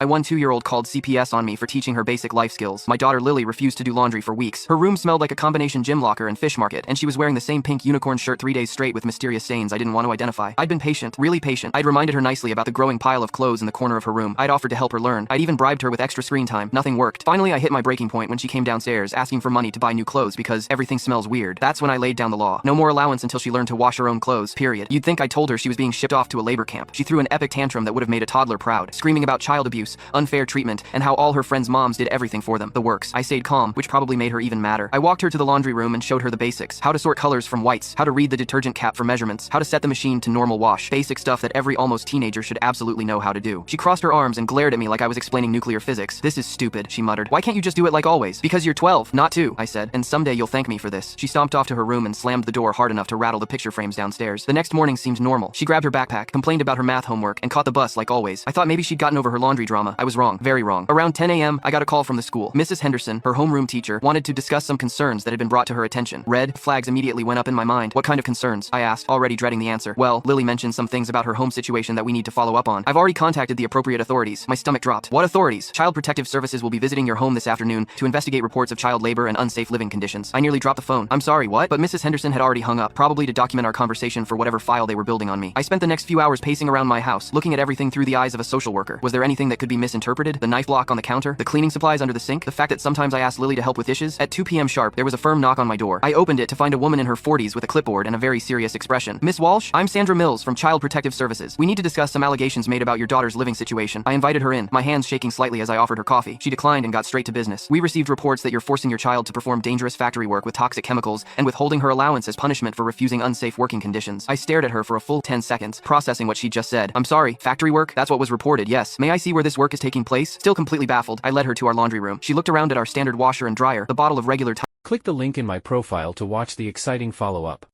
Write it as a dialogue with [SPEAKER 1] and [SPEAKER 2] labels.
[SPEAKER 1] I one 2-year-old called CPS on me for teaching her basic life skills. My daughter Lily refused to do laundry for weeks. Her room smelled like a combination gym locker and fish market, and she was wearing the same pink unicorn shirt 3 days straight with mysterious stains I didn't want to identify. I'd been patient, really patient. I'd reminded her nicely about the growing pile of clothes in the corner of her room. I'd offered to help her learn. I'd even bribed her with extra screen time. Nothing worked. Finally, I hit my breaking point when she came downstairs asking for money to buy new clothes because everything smells weird. That's when I laid down the law. No more allowance until she learned to wash her own clothes, period. You'd think I told her she was being shipped off to a labor camp. She threw an epic tantrum that would have made a toddler proud, screaming about child abuse, unfair treatment, and how all her friends' moms did everything for them. The works. I stayed calm, which probably made her even madder. I walked her to the laundry room and showed her the basics. How to sort colors from whites, how to read the detergent cap for measurements, how to set the machine to normal wash. Basic stuff that every almost teenager should absolutely know how to do. She crossed her arms and glared at me like I was explaining nuclear physics. This is stupid, she muttered. Why can't you just do it like always? Because you're 12, not 2, I said, and someday you'll thank me for this. She stomped off to her room and slammed the door hard enough to rattle the picture frames downstairs. The next morning seemed normal. She grabbed her backpack, complained about her math homework, and caught the bus like always. I thought maybe she'd gotten over her laundry drama. I was wrong, very wrong. Around 10 a.m., I got a call from the school. Mrs. Henderson, her homeroom teacher, wanted to discuss some concerns that had been brought to her attention. Red flags immediately went up in my mind. What kind of concerns? I asked, already dreading the answer. Well, Lily mentioned some things about her home situation that we need to follow up on. I've already contacted the appropriate authorities. My stomach dropped. What authorities? Child Protective Services will be visiting your home this afternoon to investigate reports of child labor and unsafe living conditions. I nearly dropped the phone. I'm sorry, what? But Mrs. Henderson had already hung up, probably to document our conversation for whatever file they were building on me. I spent the next few hours pacing around my house, looking at everything through the eyes of a social worker. Was there anything that could be misinterpreted? The knife block on the counter? The cleaning supplies under the sink? The fact that sometimes I asked Lily to help with dishes? At 2 p.m. sharp, there was a firm knock on my door. I opened it to find a woman in her 40s with a clipboard and a very serious expression. Miss Walsh, I'm Sandra Mills from Child Protective Services. We need to discuss some allegations made about your daughter's living situation. I invited her in, my hands shaking slightly as I offered her coffee. She declined and got straight to business. We received reports that you're forcing your child to perform dangerous factory work with toxic chemicals and withholding her allowance as punishment for refusing unsafe working conditions. I stared at her for a full 10 seconds, processing what she just said. I'm sorry, factory work? That's what was reported, yes. May I see where this work is taking place? Still completely baffled, I led her to our laundry room. She looked around at our standard washer and dryer, the bottle of regular
[SPEAKER 2] Click the link in my profile to watch the exciting follow-up.